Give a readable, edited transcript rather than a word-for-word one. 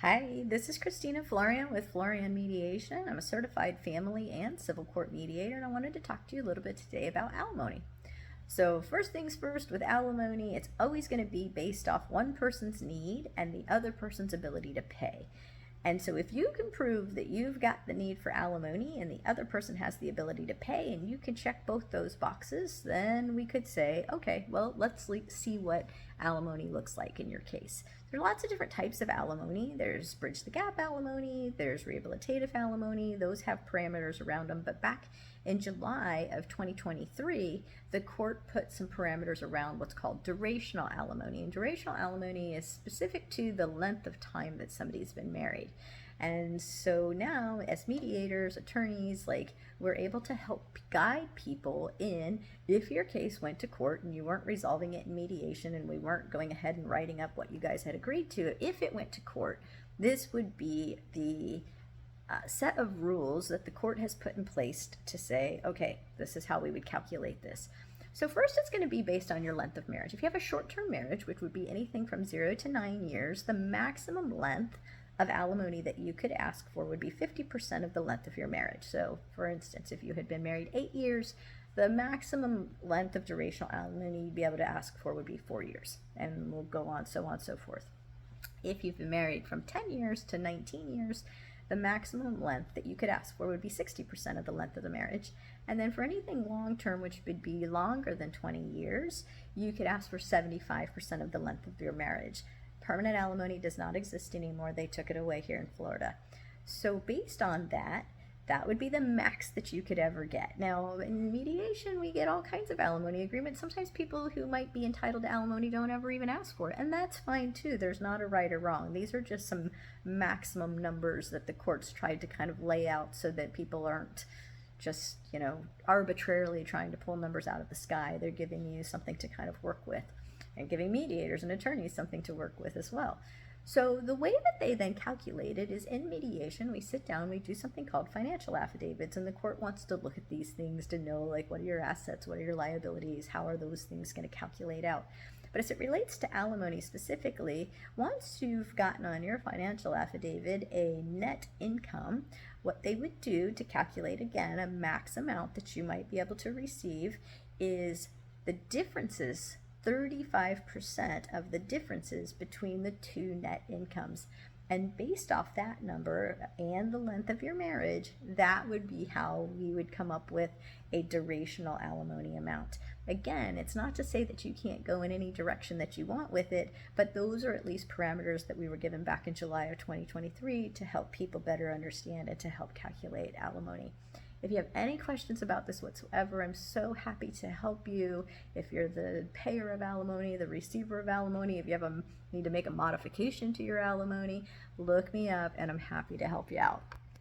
Hi, this is Christina Florian with Florian Mediation. I'm a certified family and civil court mediator, and I wanted to talk to you a little bit today about alimony. So first things first, with alimony, it's always going to be based off one person's need and the other person's ability to pay. And so if you can prove that you've got the need for alimony and the other person has the ability to pay, and you can check both those boxes, then we could say, okay, well, let's see what alimony looks like in your case. There are lots of different types of alimony. There's bridge the gap alimony, there's rehabilitative alimony. Those have parameters around them. But back in July of 2023, the court put some parameters around what's called durational alimony. And durational alimony is specific to the length of time that somebody's been married. And so now, as mediators, attorneys, we're able to help guide people in, if your case went to court and you weren't resolving it in mediation and we weren't going ahead and writing up what you guys had agreed to, if it went to court, this would be the set of rules that the court has put in place to say, okay, this is how we would calculate this. So first, it's going to be based on your length of marriage. If you have a short-term marriage, which would be anything from 0 to 9 years, the maximum length of alimony that you could ask for would be 50% of the length of your marriage. So for instance, if you had been married 8 years, the maximum length of durational alimony you'd be able to ask for would be 4 years, and we'll go on, so forth. If you've been married from 10 years to 19 years, the maximum length that you could ask for would be 60% of the length of the marriage. And then for anything long-term, which would be longer than 20 years, you could ask for 75% of the length of your marriage. Permanent alimony does not exist anymore. They took it away here in Florida. So based on that, that would be the max that you could ever get. Now, in mediation, we get all kinds of alimony agreements. Sometimes people who might be entitled to alimony don't ever even ask for it, and that's fine too. There's not a right or wrong. These are just some maximum numbers that the courts tried to kind of lay out so that people aren't just, arbitrarily trying to pull numbers out of the sky. They're giving you something to kind of work with, and giving mediators and attorneys something to work with as well. So the way that they then calculate it is, in mediation, we sit down, we do something called financial affidavits, and the court wants to look at these things to know, what are your assets, what are your liabilities, how are those things going to calculate out. But as it relates to alimony specifically, once you've gotten on your financial affidavit a net income, what they would do to calculate, again, a max amount that you might be able to receive is the differences, 35% of the differences between the two net incomes. And based off that number and the length of your marriage, that would be how we would come up with a durational alimony amount. Again, it's not to say that you can't go in any direction that you want with it, but those are at least parameters that we were given back in July of 2023 to help people better understand and to help calculate alimony. If you have any questions about this whatsoever, I'm so happy to help you. If you're the payer of alimony, the receiver of alimony, if you need to make a modification to your alimony, look me up and I'm happy to help you out.